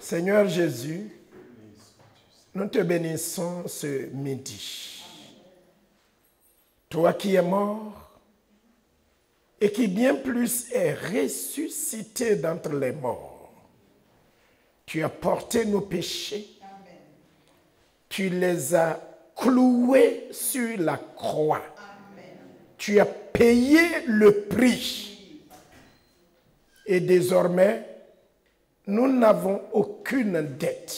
Seigneur Jésus, nous te bénissons ce midi. Toi qui es mort et qui bien plus est ressuscité d'entre les morts, tu as porté nos péchés, tu les as cloués sur la croix, tu as payé le prix et désormais, nous n'avons aucune dette.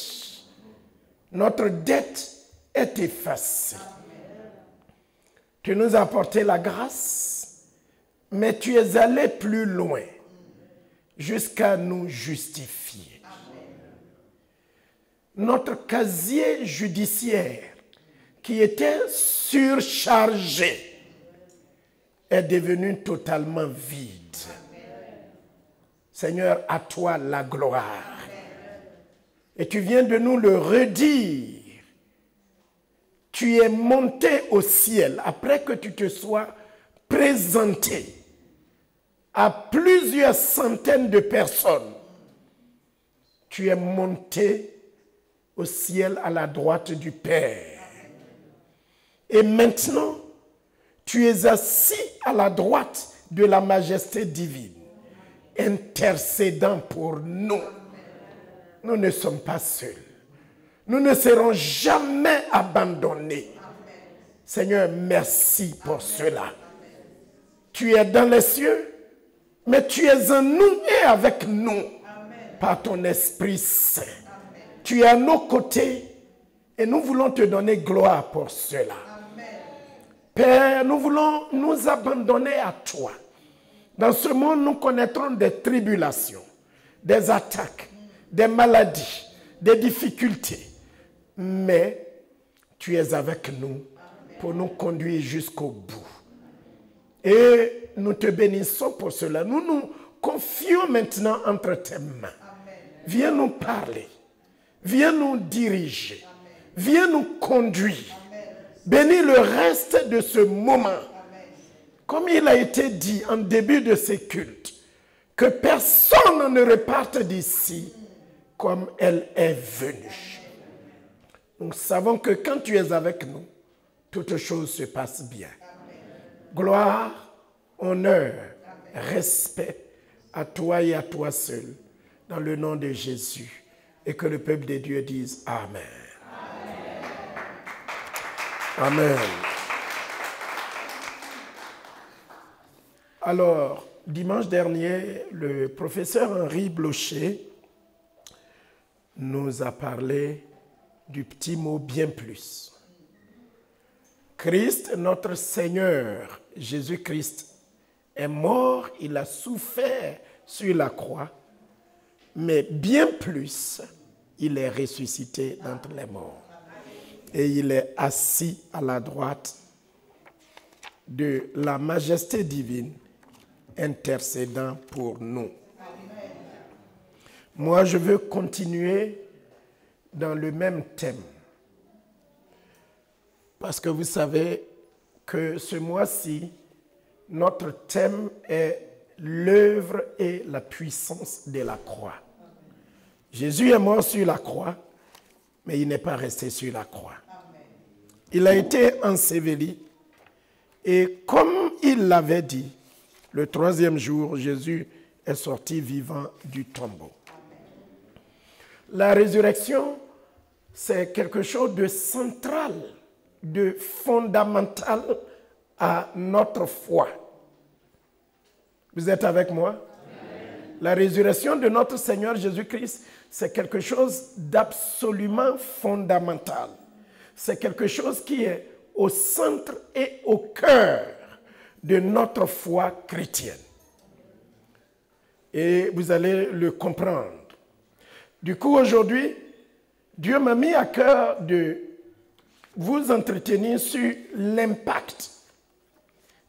Notre dette est effacée. Tu nous as apporté la grâce, mais tu es allé plus loin jusqu'à nous justifier. Notre casier judiciaire qui était surchargé est devenu totalement vide. Seigneur, à toi la gloire. Et tu viens de nous le redire. Tu es monté au ciel après que tu te sois présenté à plusieurs centaines de personnes. Tu es monté au ciel à la droite du Père. Et maintenant, tu es assis à la droite de la majesté divine, intercédant pour nous. Nous ne sommes pas seuls. Nous ne serons jamais abandonnés. Seigneur, merci pour cela. Tu es dans les cieux, mais tu es en nous et avec nous par ton Esprit Saint. Tu es à nos côtés et nous voulons te donner gloire pour cela. Père, nous voulons nous abandonner à toi. Dans ce monde, nous connaîtrons des tribulations, des attaques, des maladies, des difficultés. Mais tu es avec nous pour nous conduire jusqu'au bout. Et nous te bénissons pour cela. Nous nous confions maintenant entre tes mains. Viens nous parler. Viens nous diriger. Viens nous conduire. Bénis le reste de ce moment. Comme il a été dit en début de ces cultes, que personne ne reparte d'ici comme elle est venue. Nous savons que quand tu es avec nous, toutes choses se passent bien. Gloire, honneur, respect à toi et à toi seul, dans le nom de Jésus. Et que le peuple de Dieu dise Amen. Amen. Alors, dimanche dernier, le professeur Henri Blocher nous a parlé du petit mot bien plus. Christ, notre Seigneur, Jésus-Christ, est mort, il a souffert sur la croix, mais bien plus, il est ressuscité d'entre les morts. Et il est assis à la droite de la majesté divine, intercédant pour nous. Moi, je veux continuer dans le même thème. Parce que vous savez que ce mois-ci, notre thème est l'œuvre et la puissance de la croix. Jésus est mort sur la croix, mais il n'est pas resté sur la croix. Il a été enseveli et comme il l'avait dit, le troisième jour, Jésus est sorti vivant du tombeau. La résurrection, c'est quelque chose de central, de fondamental à notre foi. Vous êtes avec moi? La résurrection de notre Seigneur Jésus-Christ, c'est quelque chose d'absolument fondamental. C'est quelque chose qui est au centre et au cœur de notre foi chrétienne. Et vous allez le comprendre. Du coup, aujourd'hui, Dieu m'a mis à cœur de vous entretenir sur l'impact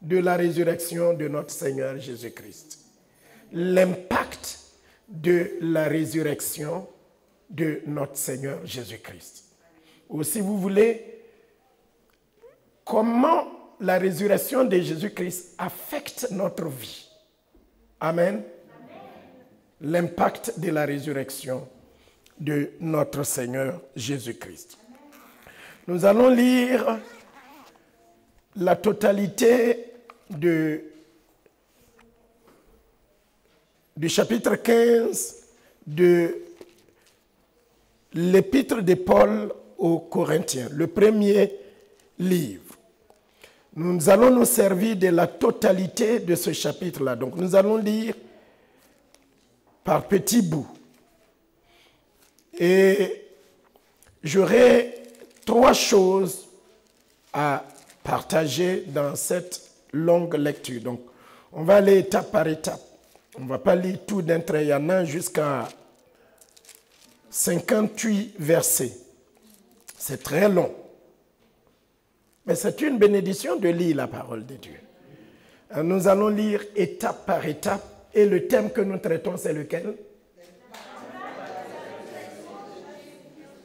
de la résurrection de notre Seigneur Jésus-Christ. L'impact de la résurrection de notre Seigneur Jésus-Christ. Ou si vous voulez, comment la résurrection de Jésus-Christ affecte notre vie. Amen. L'impact de la résurrection de notre Seigneur Jésus-Christ. Nous allons lire la totalité du chapitre 15 de l'épître de Paul aux Corinthiens, le premier livre. Nous allons nous servir de la totalité de ce chapitre-là. Donc nous allons lire par petits bouts. Et j'aurai 3 choses à partager dans cette longue lecture. Donc on va aller étape par étape. On ne va pas lire tout d'un trait. Il y en a jusqu'à 58 versets. C'est très long. Mais c'est une bénédiction de lire la parole de Dieu. Nous allons lire étape par étape. Et le thème que nous traitons, c'est lequel?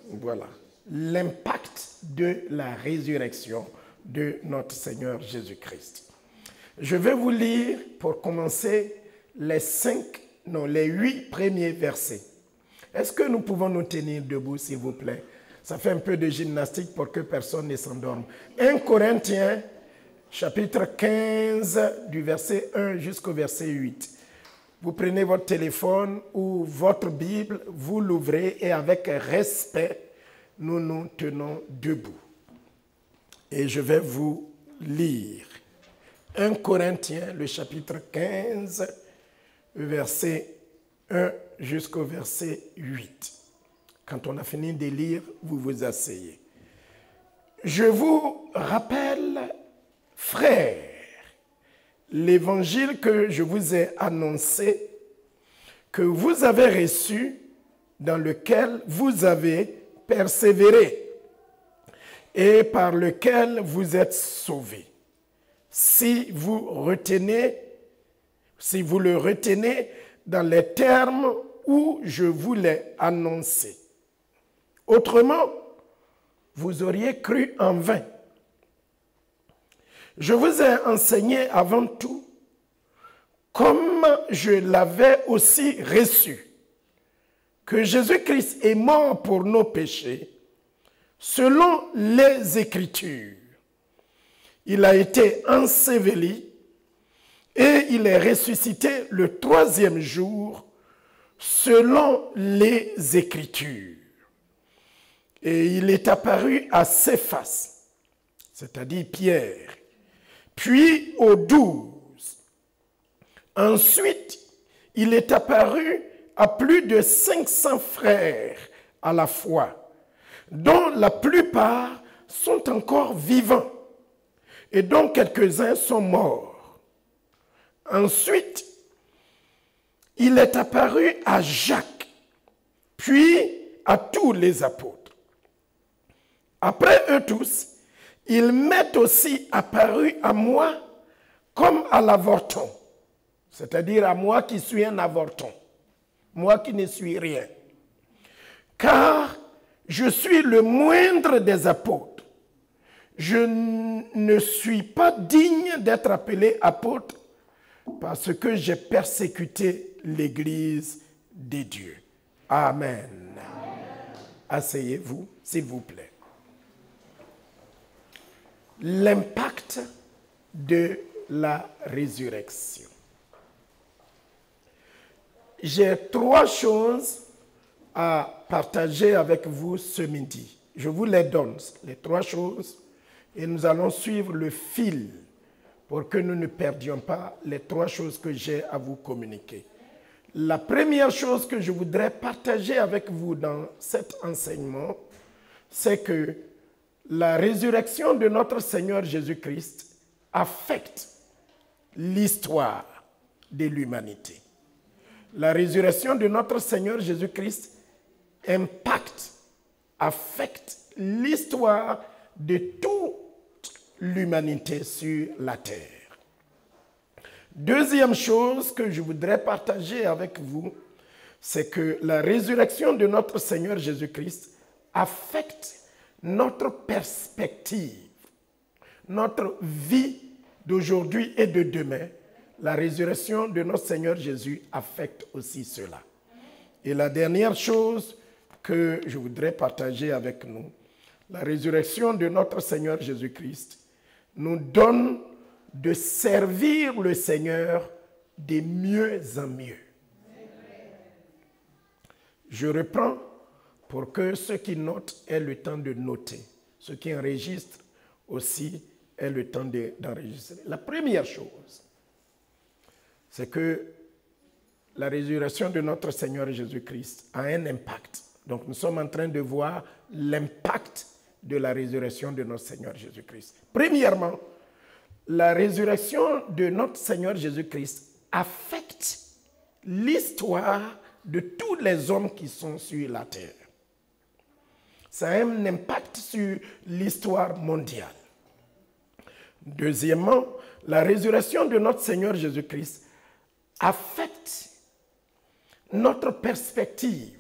Voilà. L'impact de la résurrection de notre Seigneur Jésus-Christ. Je vais vous lire, pour commencer, les 8 premiers versets. Est-ce que nous pouvons nous tenir debout, s'il vous plaît? Ça fait un peu de gymnastique pour que personne ne s'endorme. 1 Corinthiens, chapitre 15, du verset 1 jusqu'au verset 8. Vous prenez votre téléphone ou votre Bible, vous l'ouvrez et avec respect, nous nous tenons debout. Et je vais vous lire 1 Corinthiens, le chapitre 15, verset 1 jusqu'au verset 8. Quand on a fini de lire, vous vous asseyez. Je vous rappelle, frères, l'évangile que je vous ai annoncé, que vous avez reçu, dans lequel vous avez persévéré et par lequel vous êtes sauvés. Si vous le retenez dans les termes où je vous l'ai annoncé. Autrement, vous auriez cru en vain. Je vous ai enseigné avant tout, comme je l'avais aussi reçu, que Jésus-Christ est mort pour nos péchés, selon les Écritures. Il a été enseveli et il est ressuscité le 3e jour, selon les Écritures. Et il est apparu à Céphas, c'est-à-dire Pierre, puis aux 12. Ensuite, il est apparu à plus de 500 frères à la fois, dont la plupart sont encore vivants et dont quelques-uns sont morts. Ensuite, il est apparu à Jacques, puis à tous les apôtres. Après eux tous, il m'est aussi apparu à moi comme à l'avorton, c'est-à-dire à moi qui suis un avorton, moi qui ne suis rien. Car je suis le moindre des apôtres. Je ne suis pas digne d'être appelé apôtre parce que j'ai persécuté l'Église des dieux. Amen. Asseyez-vous, s'il vous plaît. L'impact de la résurrection. J'ai 3 choses à partager avec vous ce midi. Je vous les donne, les 3 choses, et nous allons suivre le fil pour que nous ne perdions pas les 3 choses que j'ai à vous communiquer. La première chose que je voudrais partager avec vous dans cet enseignement, c'est que la résurrection de notre Seigneur Jésus-Christ affecte l'histoire de l'humanité. La résurrection de notre Seigneur Jésus-Christ affecte l'histoire de toute l'humanité sur la terre. Deuxième chose que je voudrais partager avec vous, c'est que la résurrection de notre Seigneur Jésus-Christ affecte notre perspective, notre vie d'aujourd'hui et de demain. La résurrection de notre Seigneur Jésus affecte aussi cela. Et la dernière chose que je voudrais partager avec nous. La résurrection de notre Seigneur Jésus-Christ nous donne de servir le Seigneur de mieux en mieux. Je reprends pour que ceux qui notent aient le temps de noter. Ceux qui enregistrent aussi aient le temps d'enregistrer. La première chose, c'est que la résurrection de notre Seigneur Jésus-Christ a un impact. Donc nous sommes en train de voir l'impact de la résurrection de notre Seigneur Jésus-Christ. Premièrement, la résurrection de notre Seigneur Jésus-Christ affecte l'histoire de tous les hommes qui sont sur la terre. Ça a un impact sur l'histoire mondiale. Deuxièmement, la résurrection de notre Seigneur Jésus-Christ affecte notre perspective,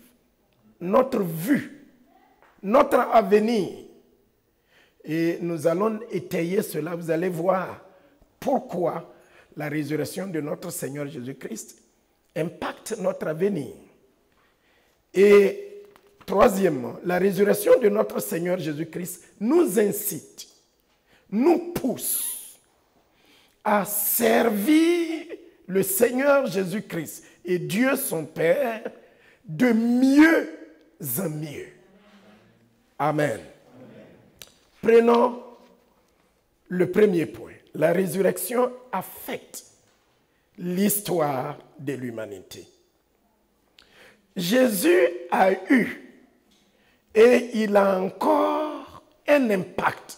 notre vue, notre avenir. Et nous allons étayer cela. Vous allez voir pourquoi la résurrection de notre Seigneur Jésus-Christ impacte notre avenir. Et troisièmement, la résurrection de notre Seigneur Jésus-Christ nous incite, nous pousse à servir le Seigneur Jésus-Christ et Dieu son Père de mieux en mieux. Amen. Prenons le premier point. La résurrection affecte l'histoire de l'humanité. Jésus a eu et il a encore un impact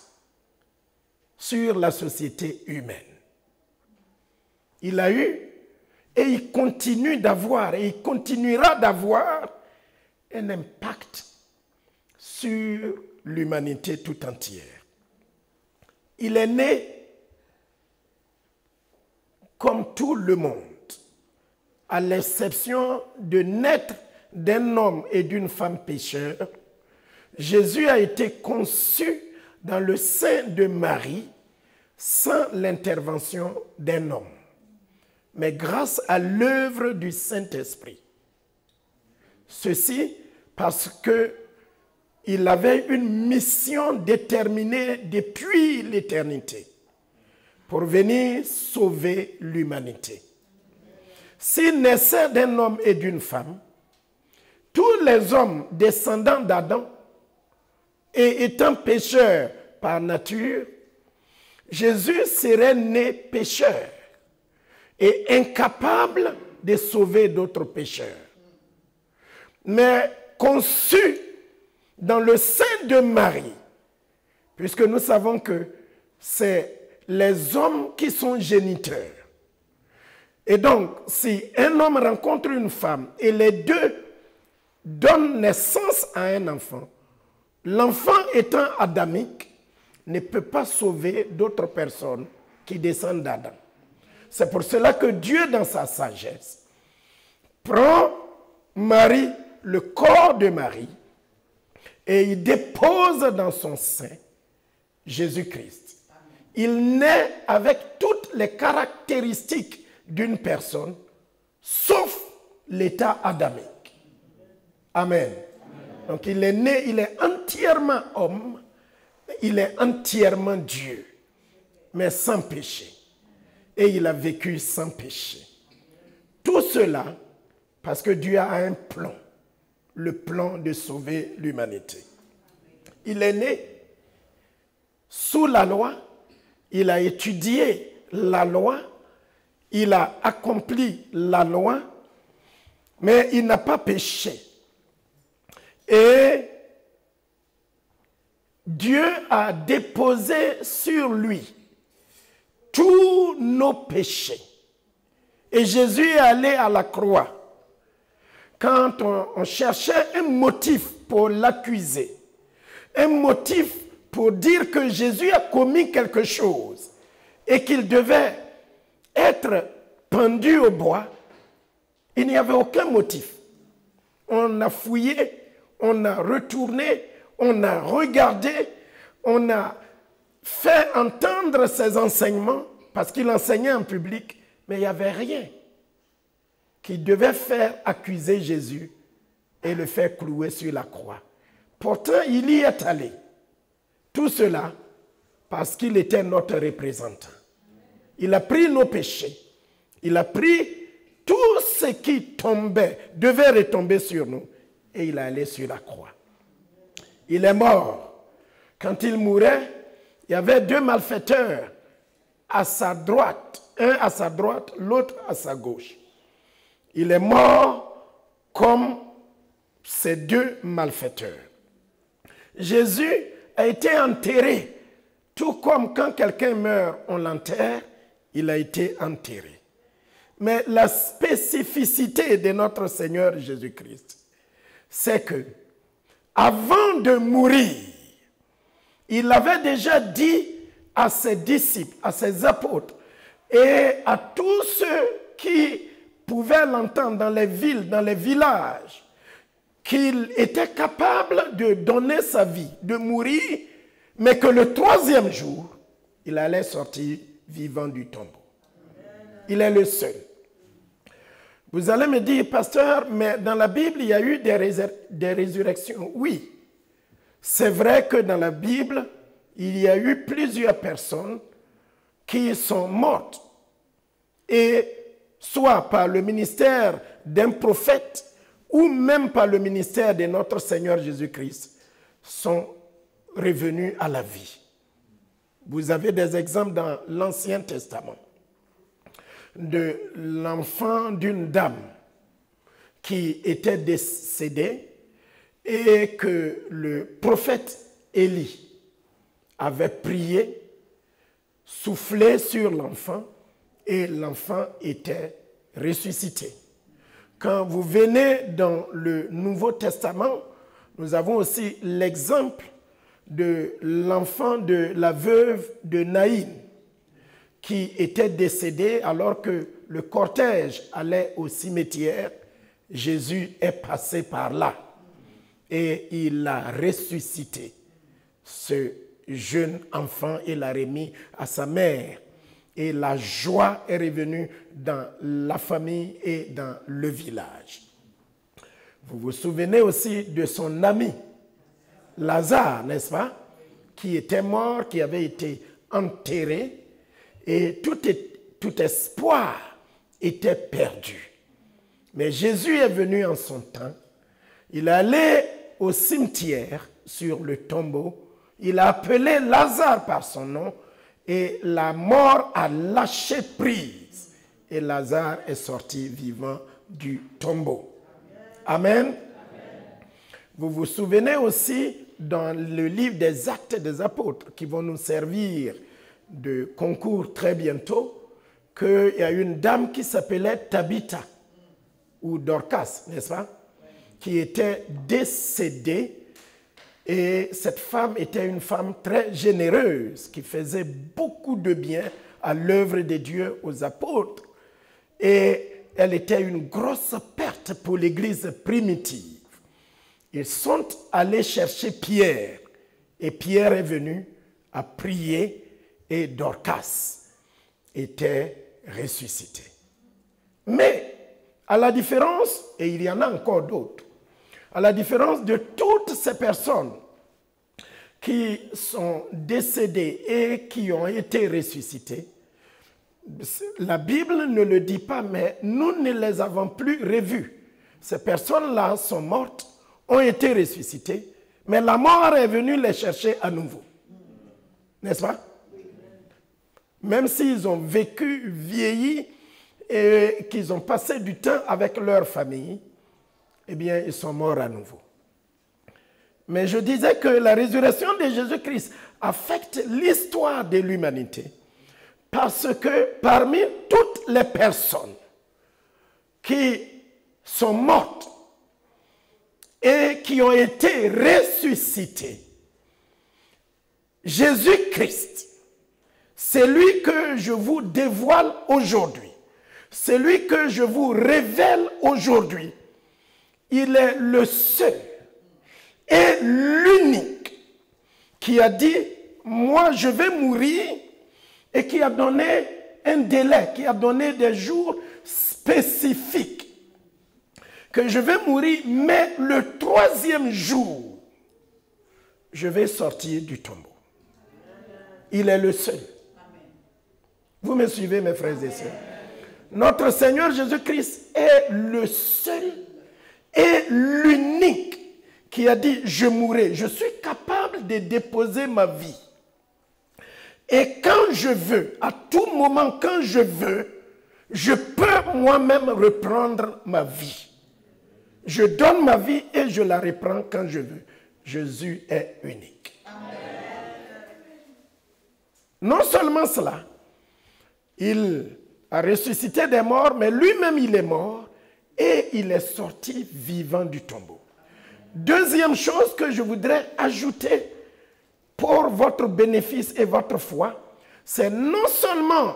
sur la société humaine. Il a eu et il continue d'avoir et il continuera d'avoir un impact sur l'humanité tout entière. Il est né comme tout le monde, à l'exception de naître d'un homme et d'une femme pécheurs. Jésus a été conçu dans le sein de Marie sans l'intervention d'un homme, mais grâce à l'œuvre du Saint-Esprit. Ceci parce qu'il avait une mission déterminée depuis l'éternité pour venir sauver l'humanité. S'il naissait d'un homme et d'une femme, tous les hommes descendants d'Adam et étant pécheurs par nature, Jésus serait né pécheur et incapable de sauver d'autres pécheurs. Mais conçu dans le sein de Marie, puisque nous savons que c'est les hommes qui sont géniteurs. Et donc, si un homme rencontre une femme et les deux donnent naissance à un enfant, l'enfant étant adamique ne peut pas sauver d'autres personnes qui descendent d'Adam. C'est pour cela que Dieu, dans sa sagesse, prend Marie, le corps de Marie, et il dépose dans son sein Jésus-Christ. Il naît avec toutes les caractéristiques d'une personne, sauf l'état adamique. Amen. Donc il est né, il est entièrement homme, il est entièrement Dieu, mais sans péché. Et il a vécu sans péché. Tout cela parce que Dieu a un plan, le plan de sauver l'humanité. Il est né sous la loi, il a étudié la loi, il a accompli la loi, mais il n'a pas péché. Et Dieu a déposé sur lui tous nos péchés. Et Jésus est allé à la croix. Quand on cherchait un motif pour l'accuser, un motif pour dire que Jésus a commis quelque chose et qu'il devait être pendu au bois, il n'y avait aucun motif. On a fouillé, on a retourné, on a regardé, on a fait entendre ses enseignements parce qu'il enseignait en public, mais il n'y avait rien qui devait faire accuser Jésus et le faire clouer sur la croix. Pourtant, il y est allé. Tout cela parce qu'il était notre représentant. Il a pris nos péchés. Il a pris tout ce qui tombait, devait retomber sur nous. Et il est allé sur la croix. Il est mort. Quand il mourait, il y avait 2 malfaiteurs à sa droite. Un à sa droite, l'autre à sa gauche. Il est mort comme ces 2 malfaiteurs. Jésus a été enterré. Tout comme quand quelqu'un meurt, on l'enterre, il a été enterré. Mais la spécificité de notre Seigneur Jésus-Christ, c'est que avant de mourir, il avait déjà dit à ses disciples, à ses apôtres et à tous ceux qui pouvaient l'entendre dans les villes, dans les villages, qu'il était capable de donner sa vie, de mourir, mais que le 3e jour, il allait sortir vivant du tombeau. Il est le seul. Vous allez me dire, pasteur, mais dans la Bible, il y a eu des résurrections. Oui, c'est vrai que dans la Bible, il y a eu plusieurs personnes qui sont mortes. Et soit par le ministère d'un prophète, ou même par le ministère de notre Seigneur Jésus-Christ, sont revenus à la vie. Vous avez des exemples dans l'Ancien Testament de l'enfant d'une dame qui était décédée et que le prophète Élie avait prié, soufflé sur l'enfant et l'enfant était ressuscité. Quand vous venez dans le Nouveau Testament, nous avons aussi l'exemple de l'enfant de la veuve de Naïn qui était décédée alors que le cortège allait au cimetière. Jésus est passé par là et il a ressuscité ce jeune enfant et l'a remis à sa mère. Et la joie est revenue dans la famille et dans le village. Vous vous souvenez aussi de son ami, Lazare, n'est-ce pas? Qui était mort, qui avait été enterré et tout espoir était perdu. Mais Jésus est venu en son temps. Il est allé au cimetière sur le tombeau. Il a appelé Lazare par son nom. Et la mort a lâché prise. Et Lazare est sorti vivant du tombeau. Amen. Amen. Vous vous souvenez aussi dans le livre des Actes des Apôtres qui vont nous servir de concours très bientôt, qu'il y a une dame qui s'appelait Tabitha ou Dorcas, n'est-ce pas? Qui était décédée. Et cette femme était une femme très généreuse qui faisait beaucoup de bien à l'œuvre de Dieu, aux apôtres. Et elle était une grosse perte pour l'Église primitive. Ils sont allés chercher Pierre. Et Pierre est venu à prier et Dorcas était ressuscité. Mais à la différence, et il y en a encore d'autres, à la différence de toutes ces personnes qui sont décédées et qui ont été ressuscitées, la Bible ne le dit pas, mais nous ne les avons plus revues. Ces personnes-là sont mortes, ont été ressuscitées, mais la mort est venue les chercher à nouveau. N'est-ce pas? Même s'ils ont vécu, vieilli, et qu'ils ont passé du temps avec leur famille, eh bien, ils sont morts à nouveau. Mais je disais que la résurrection de Jésus-Christ affecte l'histoire de l'humanité parce que parmi toutes les personnes qui sont mortes et qui ont été ressuscitées, Jésus-Christ, c'est lui que je vous dévoile aujourd'hui, c'est lui que je vous révèle aujourd'hui. Il est le seul et l'unique qui a dit, moi je vais mourir, et qui a donné un délai, qui a donné des jours spécifiques, que je vais mourir, mais le 3e jour, je vais sortir du tombeau. Il est le seul. Vous me suivez, mes frères et sœurs? Notre Seigneur Jésus-Christ est le seul et l'unique qui a dit, je mourrai. Je suis capable de déposer ma vie. Et quand je veux, à tout moment, quand je veux, je peux moi-même reprendre ma vie. Je donne ma vie et je la reprends quand je veux. Jésus est unique. Amen. Non seulement cela, il a ressuscité des morts, mais lui-même il est mort et il est sorti vivant du tombeau. Deuxième chose que je voudrais ajouter pour votre bénéfice et votre foi, c'est non seulement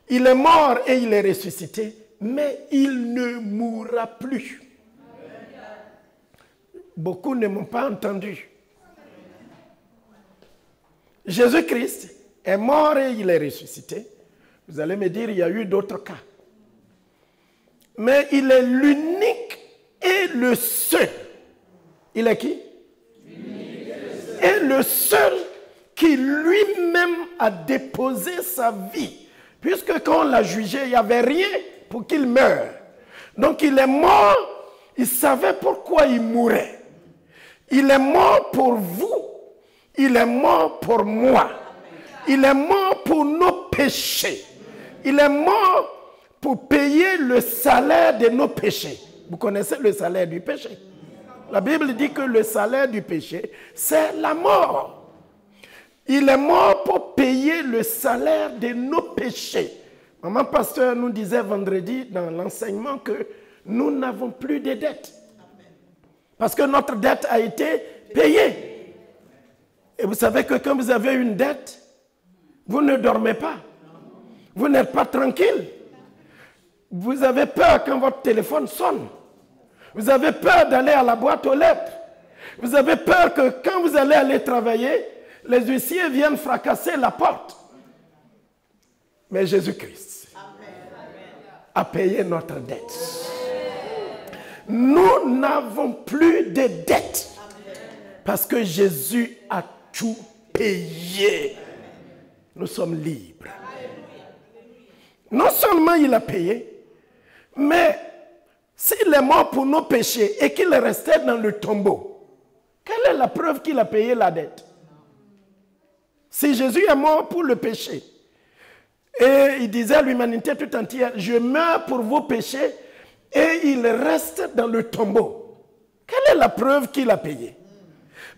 il est mort et il est ressuscité, mais il ne mourra plus. Beaucoup ne m'ont pas entendu. Jésus-Christ est mort et il est ressuscité. Vous allez me dire, il y a eu d'autres cas. Mais il est l'unique et le seul. Il est qui? Et le seul qui lui-même a déposé sa vie. Puisque quand on l'a jugé, il n'y avait rien pour qu'il meure. Donc il est mort, il savait pourquoi il mourait. Il est mort pour vous. Il est mort pour moi. Il est mort pour nos péchés. Il est mort pour payer le salaire de nos péchés. Vous connaissez le salaire du péché? La Bible dit que le salaire du péché, c'est la mort. Il est mort pour payer le salaire de nos péchés. Maman pasteur nous disait vendredi dans l'enseignement que nous n'avons plus de dettes. Parce que notre dette a été payée. Et vous savez que quand vous avez une dette, vous ne dormez pas. Vous n'êtes pas tranquille. Vous avez peur quand votre téléphone sonne. Vous avez peur d'aller à la boîte aux lettres. Vous avez peur que quand vous allez aller travailler, les huissiers viennent fracasser la porte. Mais Jésus-Christ a payé notre dette. Nous n'avons plus de dette parce que Jésus a tout payé. Nous sommes libres. Non seulement il a payé, mais s'il est mort pour nos péchés et qu'il restait dans le tombeau, quelle est la preuve qu'il a payé la dette? Si Jésus est mort pour le péché, et il disait à l'humanité tout entière, je meurs pour vos péchés, et il reste dans le tombeau, quelle est la preuve qu'il a payé?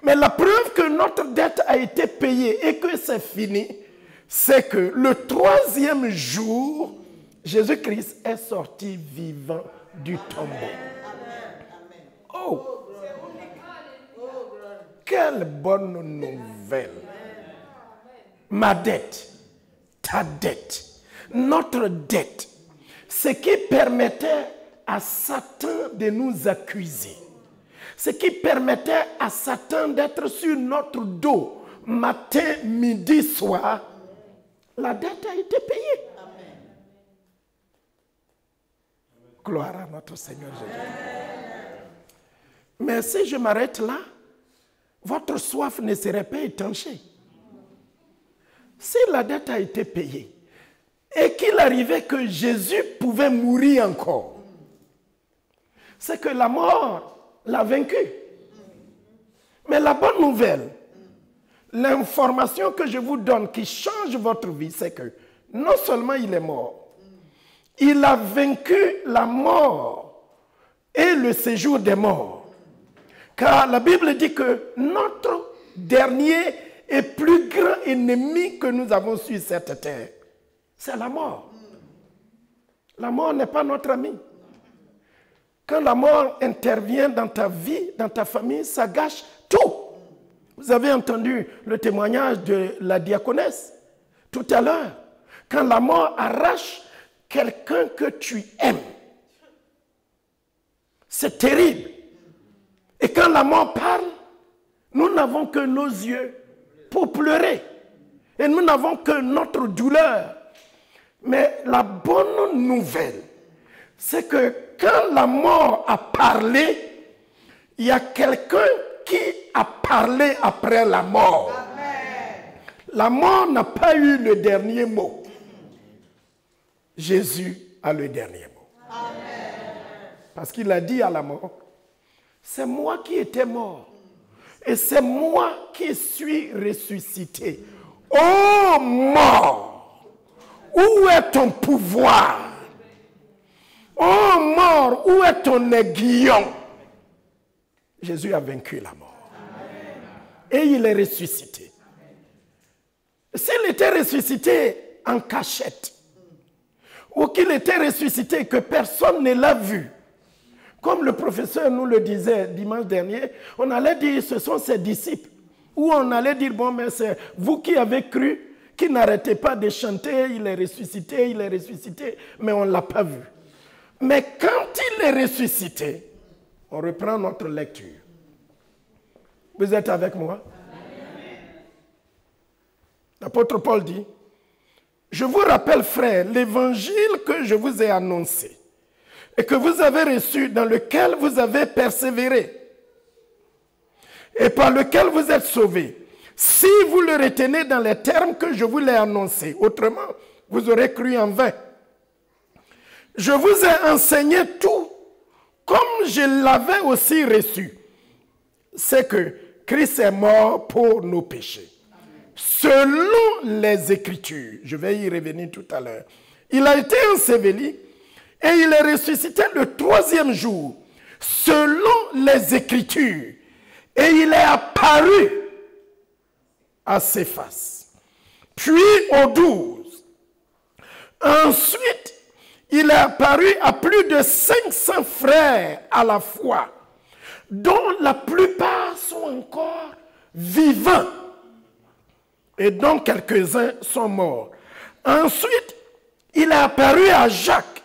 Mais la preuve que notre dette a été payée et que c'est fini, c'est que le 3e jour, Jésus-Christ est sorti vivant du tombeau. Oh! Quelle bonne nouvelle! Ma dette, ta dette, notre dette, ce qui permettait à Satan de nous accuser, ce qui permettait à Satan d'être sur notre dos matin, midi, soir, la dette a été payée. Amen. Gloire à notre Seigneur Jésus. Mais si je m'arrête là, votre soif ne serait pas étanchée. Si la dette a été payée et qu'il arrivait que Jésus pouvait mourir encore, c'est que la mort l'a vaincu. Mais la bonne nouvelle, l'information que je vous donne qui change votre vie, c'est que non seulement il est mort, il a vaincu la mort et le séjour des morts. Car la Bible dit que notre dernier et plus grand ennemi que nous avons sur cette terre, c'est la mort. La mort n'est pas notre ami. Quand la mort intervient dans ta vie, dans ta famille, ça gâche tout. Vous avez entendu le témoignage de la diaconesse tout à l'heure. Quand la mort arrache quelqu'un que tu aimes, c'est terrible. Et quand la mort parle, nous n'avons que nos yeux pour pleurer. Et nous n'avons que notre douleur. Mais la bonne nouvelle, c'est que quand la mort a parlé, il y a quelqu'un qui a parlé après la mort. Amen. La mort n'a pas eu le dernier mot. Jésus a le dernier mot. Amen. Parce qu'il a dit à la mort, c'est moi qui étais mort et c'est moi qui suis ressuscité. Ô mort, où est ton pouvoir? Ô mort, où est ton aiguillon? Jésus a vaincu la mort. Amen. Et il est ressuscité. S'il était ressuscité en cachette, ou qu'il était ressuscité que personne ne l'a vu, comme le professeur nous le disait dimanche dernier, on allait dire ce sont ses disciples. Ou on allait dire, bon, mais c'est vous qui avez cru, qui n'arrêtez pas de chanter, il est ressuscité, mais on ne l'a pas vu. Mais quand il est ressuscité, on reprend notre lecture. Vous êtes avec moi? L'apôtre Paul dit, je vous rappelle, frères, l'évangile que je vous ai annoncé et que vous avez reçu, dans lequel vous avez persévéré et par lequel vous êtes sauvés, si vous le retenez dans les termes que je vous l'ai annoncés. Autrement, vous aurez cru en vain. Je vous ai enseigné tout comme je l'avais aussi reçu. C'est que Christ est mort pour nos péchés. Selon les Écritures, je vais y revenir tout à l'heure, il a été enseveli et il est ressuscité le troisième jour, selon les Écritures, et il est apparu à Céphas, puis aux 12. Ensuite, il est apparu à plus de 500 frères à la fois, dont la plupart sont encore vivants et dont quelques-uns sont morts. Ensuite, il est apparu à Jacques,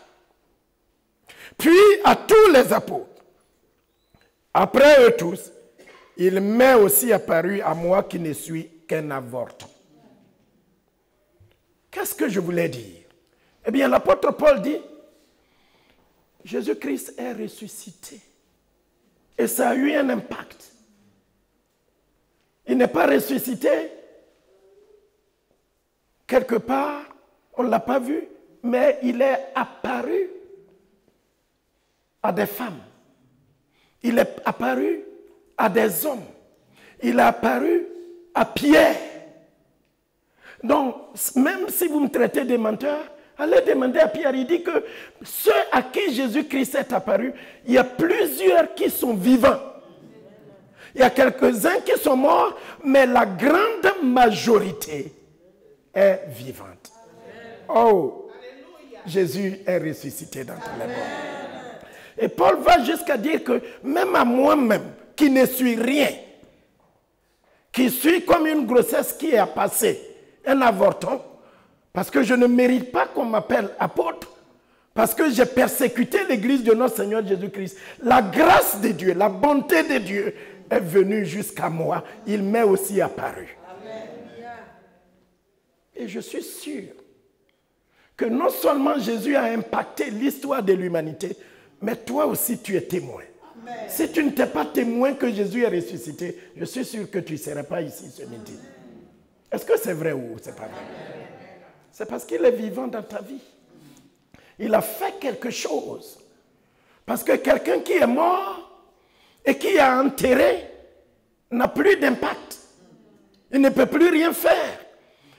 puis à tous les apôtres. Après eux tous, il m'est aussi apparu à moi qui ne suis qu'un avorton. Qu'est-ce que je voulais dire? Eh bien, l'apôtre Paul dit, Jésus-Christ est ressuscité. Et ça a eu un impact. Il n'est pas ressuscité quelque part, on ne l'a pas vu, mais il est apparu à des femmes. Il est apparu à des hommes. Il est apparu à Pierre. Donc, même si vous me traitez de menteur, allez demander à Pierre. Il dit que ceux à qui Jésus-Christ est apparu, il y a plusieurs qui sont vivants. Il y a quelques-uns qui sont morts, mais la grande majorité est vivante. Oh, Jésus est ressuscité dans tous les morts. Et Paul va jusqu'à dire que même à moi-même, qui ne suis rien, qui suis comme une grossesse qui est passée, un avorton, parce que je ne mérite pas qu'on m'appelle apôtre, parce que j'ai persécuté l'église de notre Seigneur Jésus-Christ. La grâce de Dieu, la bonté de Dieu est venue jusqu'à moi. Il m'est aussi apparu. Amen. Et je suis sûr que non seulement Jésus a impacté l'histoire de l'humanité, mais toi aussi tu es témoin. Amen. Si tu n'étais pas témoin que Jésus est ressuscité, je suis sûr que tu ne serais pas ici ce midi. Est-ce que c'est vrai ou c'est pas vrai? C'est parce qu'il est vivant dans ta vie. Il a fait quelque chose. Parce que quelqu'un qui est mort et qui a enterré n'a plus d'impact. Il ne peut plus rien faire.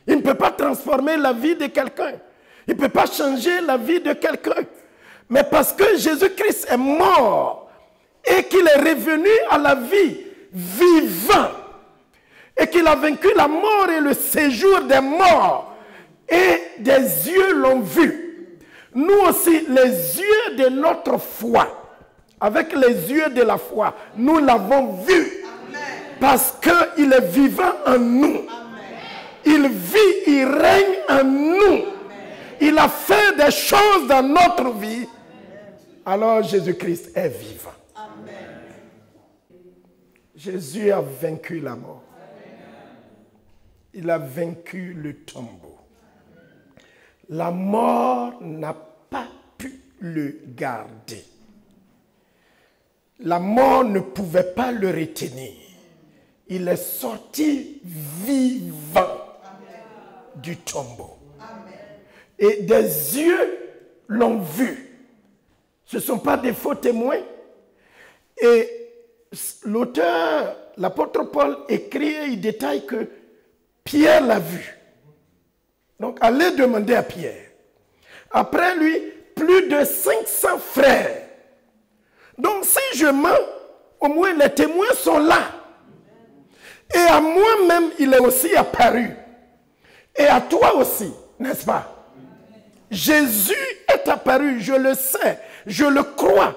Il ne peut pas transformer la vie de quelqu'un. Il ne peut pas changer la vie de quelqu'un. Mais parce que Jésus-Christ est mort et qu'il est revenu à la vie vivant et qu'il a vaincu la mort et le séjour des morts et des yeux l'ont vu. Nous aussi, les yeux de notre foi, avec les yeux de la foi, nous l'avons vu. Amen. Parce qu'il est vivant en nous. Amen. Il vit, il règne en nous. Amen. Il a fait des choses dans notre vie. Alors Jésus-Christ est vivant. Amen. Jésus a vaincu la mort. Il a vaincu le tombeau. La mort n'a pas pu le garder. La mort ne pouvait pas le retenir. Il est sorti vivant du tombeau. Et des yeux l'ont vu. Ce ne sont pas des faux témoins. Et l'auteur, l'apôtre Paul, écrit et il détaille que Pierre l'a vu. Donc, allez demander à Pierre. Après lui, plus de 500 frères. Donc, si je mens, au moins les témoins sont là. Et à moi-même, il est aussi apparu. Et à toi aussi, n'est-ce pas? Jésus est apparu, je le sais, je le crois.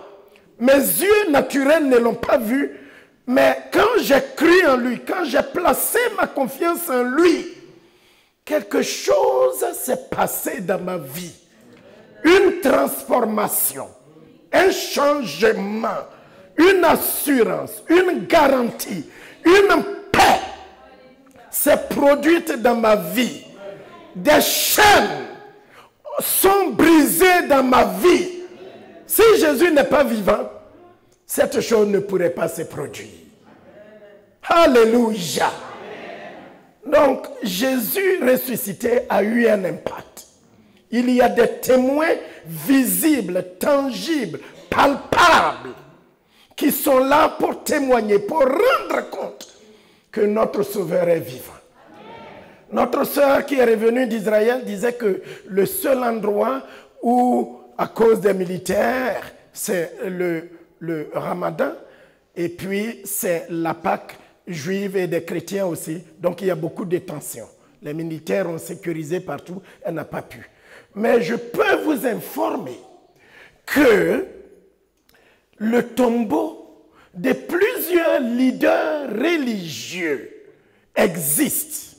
Mes yeux naturels ne l'ont pas vu, mais quand j'ai cru en lui, quand j'ai placé ma confiance en lui, quelque chose s'est passé dans ma vie. Une transformation, un changement, une assurance, une garantie, une paix s'est produite dans ma vie. Des chaînes sont brisées dans ma vie. Si Jésus n'est pas vivant, cette chose ne pourrait pas se produire. Alléluia. Donc, Jésus ressuscité a eu un impact. Il y a des témoins visibles, tangibles, palpables, qui sont là pour témoigner, pour rendre compte que notre Sauveur est vivant. Notre sœur qui est revenue d'Israël disait que le seul endroit où, à cause des militaires, c'est le Ramadan, et puis c'est la Pâque juive et des chrétiens aussi. Donc il y a beaucoup de tensions. Les militaires ont sécurisé partout, elle n'a pas pu. Mais je peux vous informer que le tombeau de plusieurs leaders religieux existe.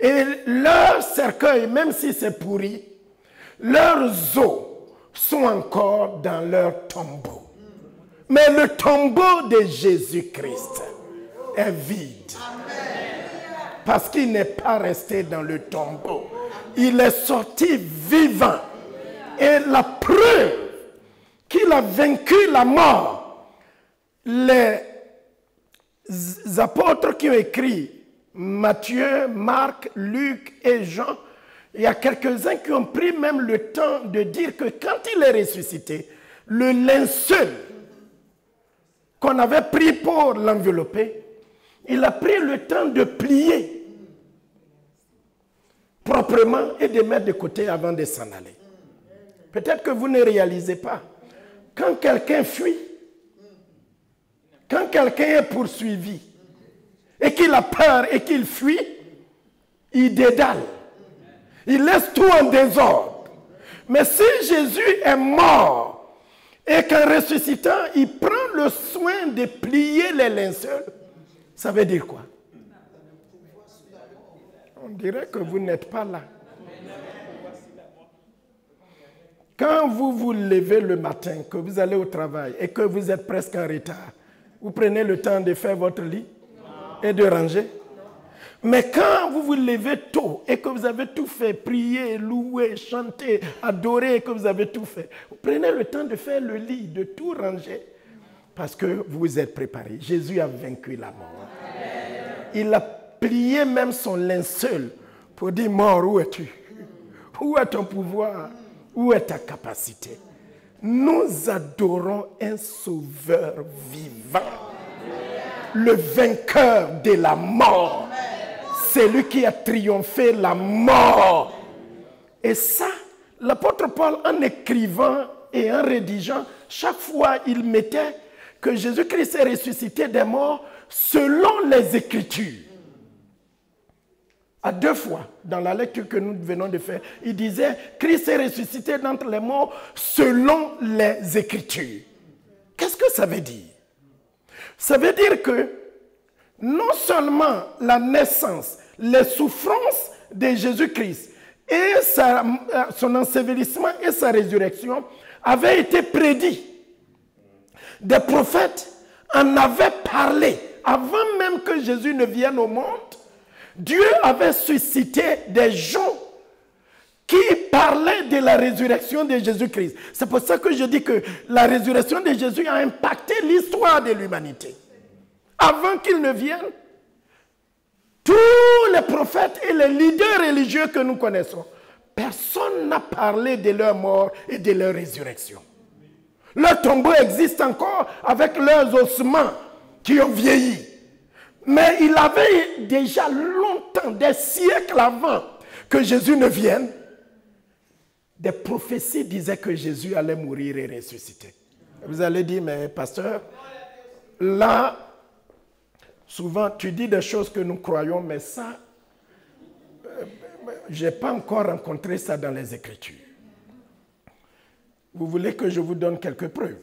Et leur cercueil, même si c'est pourri, leurs os sont encore dans leur tombeau. Mais le tombeau de Jésus-Christ est vide. Parce qu'il n'est pas resté dans le tombeau. Il est sorti vivant. Et la preuve qu'il a vaincu la mort, les apôtres qui ont écrit Matthieu, Marc, Luc et Jean, il y a quelques-uns qui ont pris même le temps de dire que quand il est ressuscité, le linceul qu'on avait pris pour l'envelopper, il a pris le temps de plier proprement et de mettre de côté avant de s'en aller. Peut-être que vous ne réalisez pas. Quand quelqu'un fuit, quand quelqu'un est poursuivi, et qu'il a peur et qu'il fuit, il dédale. Il laisse tout en désordre. Mais si Jésus est mort et qu'en ressuscitant, il prend le soin de plier les linceuls, ça veut dire quoi? On dirait que vous n'êtes pas là. Quand vous vous levez le matin, que vous allez au travail et que vous êtes presque en retard, vous prenez le temps de faire votre lit et de ranger. Mais quand vous vous levez tôt et que vous avez tout fait, prier, louer, chanter, adorer, et que vous avez tout fait, vous prenez le temps de faire le lit, de tout ranger, parce que vous êtes préparé. Jésus a vaincu la mort. Il a plié même son linceul pour dire, mort, où es-tu? Où est ton pouvoir? Où est ta capacité? Nous adorons un sauveur vivant. Le vainqueur de la mort. C'est lui qui a triomphé la mort. Et ça, l'apôtre Paul, en écrivant et en rédigeant, chaque fois il mettait que Jésus-Christ est ressuscité des morts selon les Écritures. À 2 fois, dans la lecture que nous venons de faire, il disait Christ est ressuscité d'entre les morts selon les Écritures. Qu'est-ce que ça veut dire? Ça veut dire que non seulement la naissance, les souffrances de Jésus-Christ et son ensevelissement et sa résurrection avaient été prédits. Des prophètes en avaient parlé avant même que Jésus ne vienne au monde. Dieu avait suscité des gens qui parlait de la résurrection de Jésus-Christ. C'est pour ça que je dis que la résurrection de Jésus a impacté l'histoire de l'humanité. Avant qu'il ne vienne, tous les prophètes et les leaders religieux que nous connaissons, personne n'a parlé de leur mort et de leur résurrection. Leurs tombeaux existent encore avec leurs ossements qui ont vieilli. Mais il avait déjà longtemps, des siècles avant que Jésus ne vienne, des prophéties disaient que Jésus allait mourir et ressusciter. Vous allez dire, mais pasteur, là, souvent tu dis des choses que nous croyons, mais ça, je n'ai pas encore rencontré ça dans les Écritures. Vous voulez que je vous donne quelques preuves?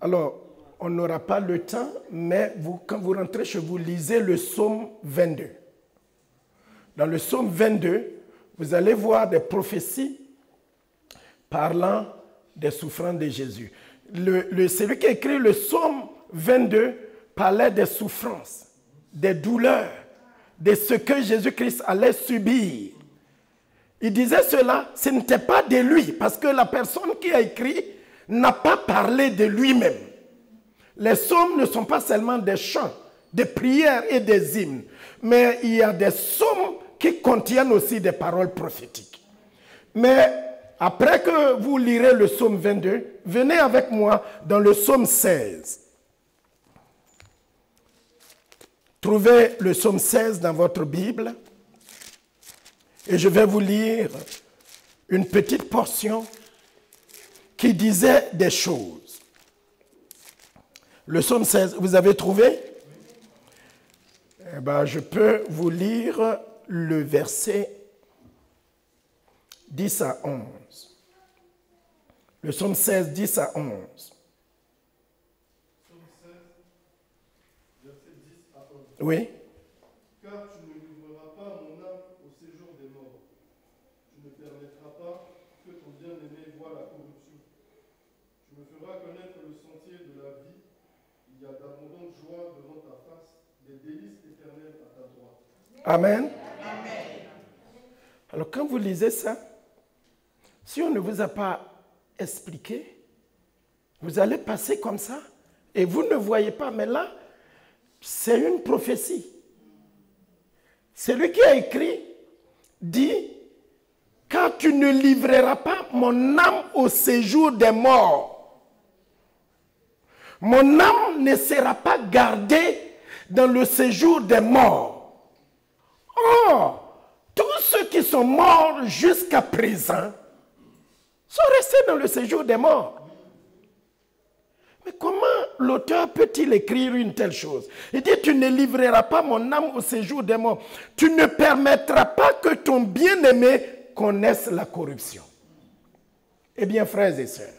Alors, on n'aura pas le temps, mais quand vous rentrez chez vous, lisez le psaume 22. Dans le psaume 22, vous allez voir des prophéties parlant des souffrances de Jésus. Celui qui a écrit le psaume 22 parlait des souffrances, des douleurs, de ce que Jésus-Christ allait subir. Il disait cela, ce n'était pas de lui, parce que la personne qui a écrit n'a pas parlé de lui-même. Les psaumes ne sont pas seulement des chants, des prières et des hymnes, mais il y a des psaumes qui contiennent aussi des paroles prophétiques. Mais après que vous lirez le psaume 22, venez avec moi dans le psaume 16. Trouvez le psaume 16 dans votre Bible et je vais vous lire une petite portion qui disait des choses. Le psaume 16, vous avez trouvé? Eh bien, je peux vous lire le verset 10 à 11. Le psaume 16, 10 à 11. Oui. Car tu ne livreras pas mon âme au séjour des morts. Tu ne permettras pas que ton bien-aimé voie la corruption. Tu me feras connaître le sentier de la vie. Il y a d'abondantes joies devant ta face, des délices éternelles à ta droite. Amen. Amen. Alors quand vous lisez ça, si on ne vous a pas expliqué, vous allez passer comme ça et vous ne voyez pas, mais là, c'est une prophétie. Celui qui a écrit dit, car tu ne livreras pas mon âme au séjour des morts. Mon âme ne sera pas gardée dans le séjour des morts. Or, tous ceux qui sont morts jusqu'à présent sont restés dans le séjour des morts. Mais comment l'auteur peut-il écrire une telle chose? Il dit, tu ne livreras pas mon âme au séjour des morts. Tu ne permettras pas que ton bien-aimé connaisse la corruption. Eh bien, frères et sœurs,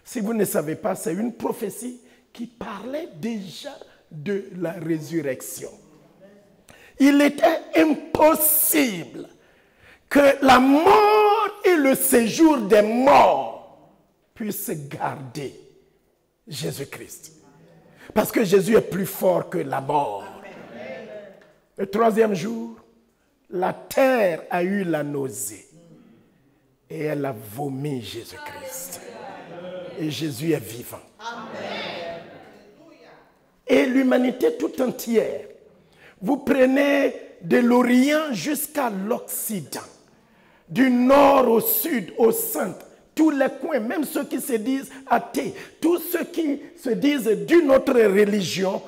si vous ne savez pas, c'est une prophétie qui parlait déjà de la résurrection. Il était impossible que la mort et le séjour des morts puissent garder Jésus-Christ. Parce que Jésus est plus fort que la mort. Le troisième jour, la terre a eu la nausée et elle a vomi Jésus-Christ. Et Jésus est vivant. Et l'humanité tout entière, vous prenez de l'Orient jusqu'à l'Occident, du nord au sud, au centre, tous les coins, même ceux qui se disent athées, tous ceux qui se disent d'une autre religion,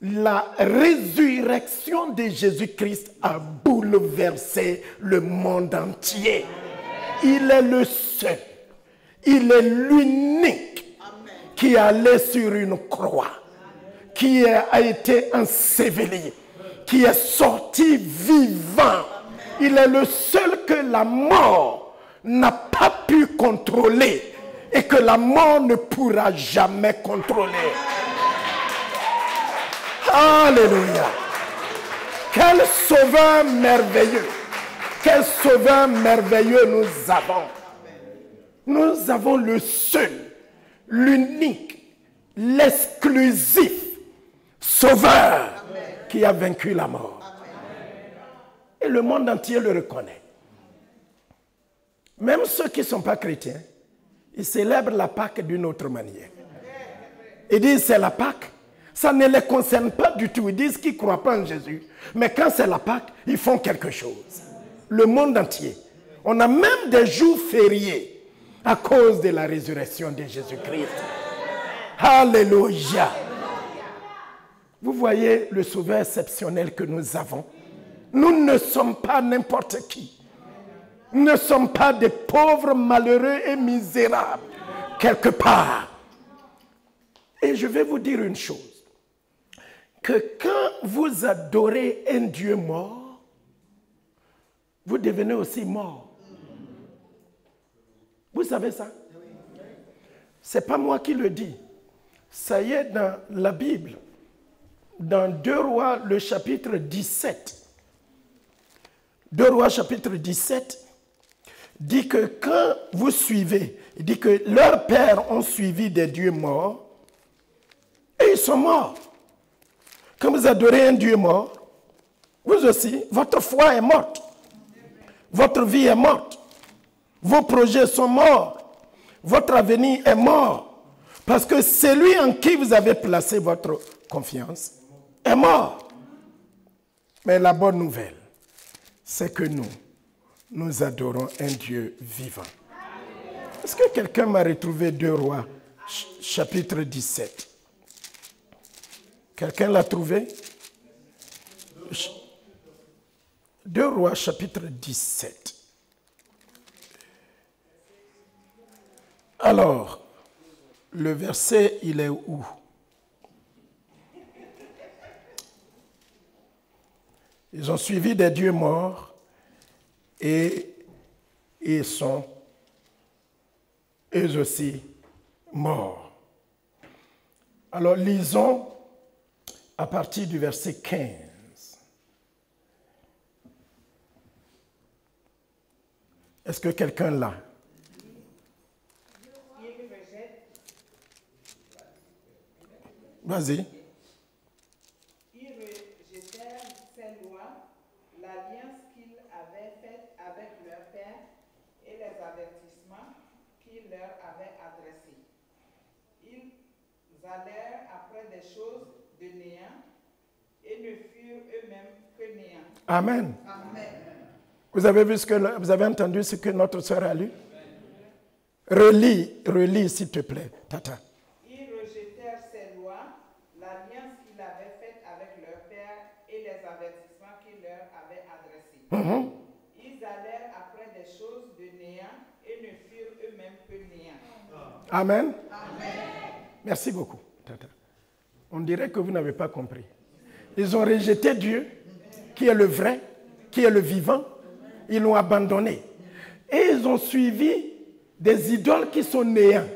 la résurrection de Jésus-Christ a bouleversé le monde entier. Il est le seul, il est l'unique qui allait sur une croix, qui a été enseveli, qui est sorti vivant. Il est le seul que la mort n'a pas pu contrôler et que la mort ne pourra jamais contrôler. Alléluia. Quel sauveur merveilleux. Quel sauveur merveilleux nous avons. Nous avons le seul, l'unique, l'exclusif sauveur qui a vaincu la mort. Et le monde entier le reconnaît. Même ceux qui ne sont pas chrétiens, ils célèbrent la Pâque d'une autre manière. Ils disent c'est la Pâque. Ça ne les concerne pas du tout. Ils disent qu'ils ne croient pas en Jésus. Mais quand c'est la Pâque, ils font quelque chose. Le monde entier. On a même des jours fériés à cause de la résurrection de Jésus-Christ. Alléluia. Vous voyez le sauveur exceptionnel que nous avons. Nous ne sommes pas n'importe qui. Nous ne sommes pas des pauvres, malheureux et misérables quelque part. Et je vais vous dire une chose. Que quand vous adorez un Dieu mort, vous devenez aussi mort. Vous savez ça? Ce n'est pas moi qui le dis. Ça y est dans la Bible. Dans 2 Rois, le chapitre 17. 2 Rois, chapitre 17, dit que quand vous suivez, il dit que leurs pères ont suivi des dieux morts, et ils sont morts. Quand vous adorez un Dieu mort, vous aussi, votre foi est morte. Votre vie est morte. Vos projets sont morts. Votre avenir est mort. Parce que celui en qui vous avez placé votre confiance est mort. Mais la bonne nouvelle, c'est que nous adorons un Dieu vivant. Est-ce que quelqu'un m'a retrouvé 2 Rois, chapitre 17? Quelqu'un l'a trouvé? 2 Rois, chapitre 17. Alors, le verset, il est où? Ils ont suivi des dieux morts et ils sont eux aussi morts. Alors, lisons à partir du verset 15. Est-ce que quelqu'un l'a? Vas-y. Ils rejetèrent ces lois, l'alliance qu'ils avaient faite avec leur père et les avertissements qu'il leur avait adressés. Ils allèrent après des choses de néant et ne furent eux-mêmes que néant. Amen. Amen. Vous avez entendu ce que notre sœur a lu? Relis s'il te plaît, Tata. Ils rejetèrent ces lois, l'alliance qu'ils avaient faite avec leur père et les avertissements qu'il leur avait adressés. Ils allèrent après des choses de néant et ne furent eux-mêmes que néant. Amen. Amen. Merci beaucoup, Tata. On dirait que vous n'avez pas compris. Ils ont rejeté Dieu, qui est le vrai, qui est le vivant. Ils l'ont abandonné. Et ils ont suivi des idoles qui sont néants.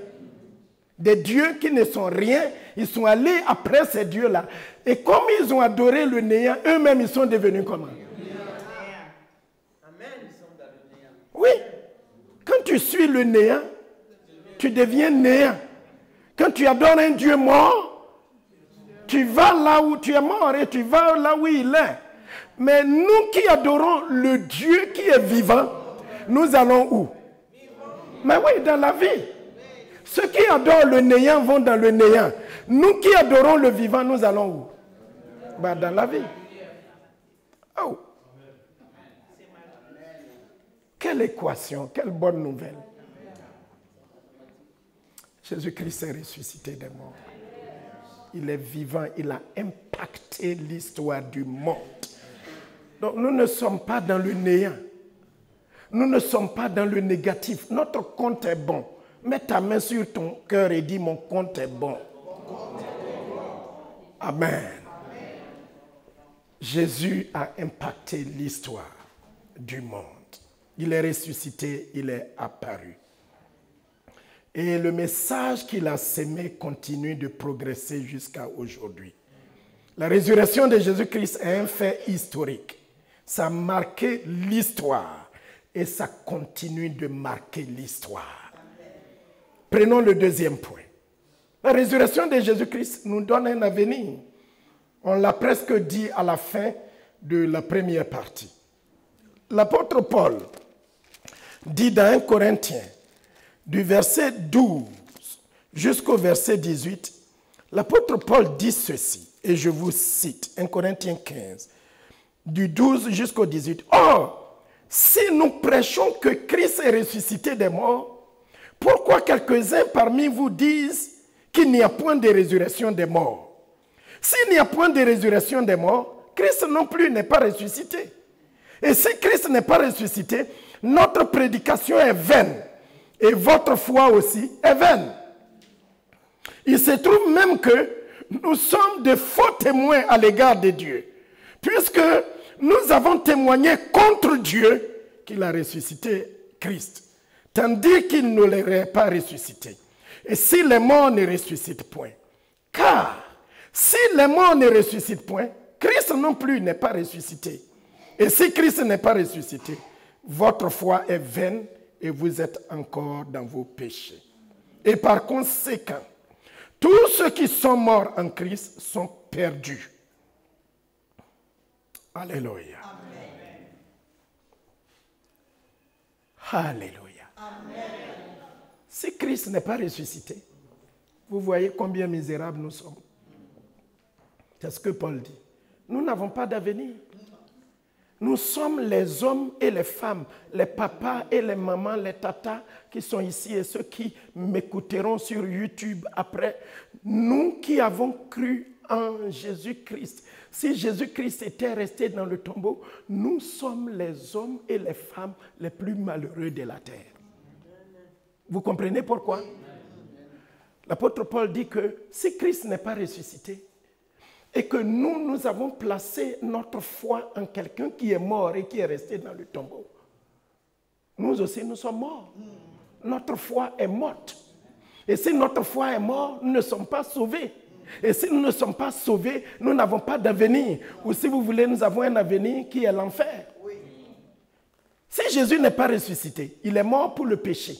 Des dieux qui ne sont rien. Ils sont allés après ces dieux-là. Et comme ils ont adoré le néant, eux-mêmes, ils sont devenus comment? Oui. Quand tu suis le néant, tu deviens néant. Quand tu adores un Dieu mort, tu vas là où tu es mort et tu vas là où il est. Mais nous qui adorons le Dieu qui est vivant, nous allons où? Mais oui, dans la vie. Ceux qui adorent le néant vont dans le néant. Nous qui adorons le vivant, nous allons où? Ben, dans la vie. Oh. Quelle équation, quelle bonne nouvelle. Jésus-Christ est ressuscité des morts. Il est vivant, il a impacté l'histoire du monde. Donc nous ne sommes pas dans le néant. Nous ne sommes pas dans le négatif. Notre compte est bon. Mets ta main sur ton cœur et dis, mon compte est bon. Amen. Jésus a impacté l'histoire du monde. Il est ressuscité, il est apparu. Et le message qu'il a sémé continue de progresser jusqu'à aujourd'hui. La résurrection de Jésus-Christ est un fait historique. Ça a marqué l'histoire et ça continue de marquer l'histoire. Prenons le deuxième point. La résurrection de Jésus-Christ nous donne un avenir. On l'a presque dit à la fin de la première partie. L'apôtre Paul, dit dans 1 Corinthiens, du verset 12 jusqu'au verset 18, l'apôtre Paul dit ceci, et je vous cite, 1 Corinthiens 15, du 12 jusqu'au 18. « Or, si nous prêchons que Christ est ressuscité des morts, pourquoi quelques-uns parmi vous disent qu'il n'y a point de résurrection des morts? S'il n'y a point de résurrection des morts, Christ non plus n'est pas ressuscité. Et si Christ n'est pas ressuscité, notre prédication est vaine, et votre foi aussi est vaine. Il se trouve même que nous sommes de faux témoins à l'égard de Dieu, puisque nous avons témoigné contre Dieu qu'il a ressuscité Christ, tandis qu'il ne l'aurait pas ressuscité. Et si les morts ne ressuscitent point, car si les morts ne ressuscitent point, Christ non plus n'est pas ressuscité. Et si Christ n'est pas ressuscité, votre foi est vaine et vous êtes encore dans vos péchés. Et par conséquent, tous ceux qui sont morts en Christ sont perdus. Alléluia. Amen. Alléluia. Amen. Si Christ n'est pas ressuscité, vous voyez combien misérables nous sommes. C'est ce que Paul dit. Nous n'avons pas d'avenir. Nous sommes les hommes et les femmes, les papas et les mamans, les tatas qui sont ici et ceux qui m'écouteront sur YouTube après. Nous qui avons cru en Jésus-Christ. Si Jésus-Christ était resté dans le tombeau, nous sommes les hommes et les femmes les plus malheureux de la terre. Vous comprenez pourquoi? L'apôtre Paul dit que si Christ n'est pas ressuscité, et que nous avons placé notre foi en quelqu'un qui est mort et qui est resté dans le tombeau. Nous aussi, nous sommes morts. Notre foi est morte. Et si notre foi est morte, nous ne sommes pas sauvés. Et si nous ne sommes pas sauvés, nous n'avons pas d'avenir. Ou si vous voulez, nous avons un avenir qui est l'enfer. Si Jésus n'est pas ressuscité, il est mort pour le péché.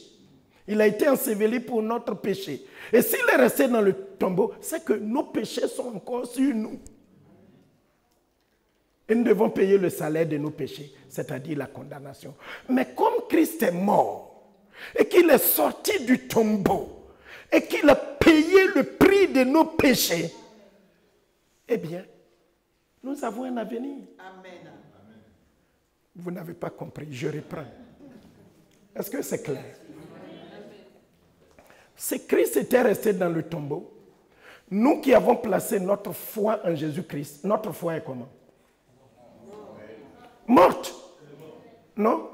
Il a été enseveli pour notre péché. Et s'il est resté dans le tombeau, c'est que nos péchés sont encore sur nous. Et nous devons payer le salaire de nos péchés, c'est-à-dire la condamnation. Mais comme Christ est mort, et qu'il est sorti du tombeau, et qu'il a payé le prix de nos péchés, eh bien, nous avons un avenir. Amen. Vous n'avez pas compris, je reprends. Est-ce que c'est clair? Si Christ était resté dans le tombeau, nous qui avons placé notre foi en Jésus-Christ, notre foi est comment? Morte. Non?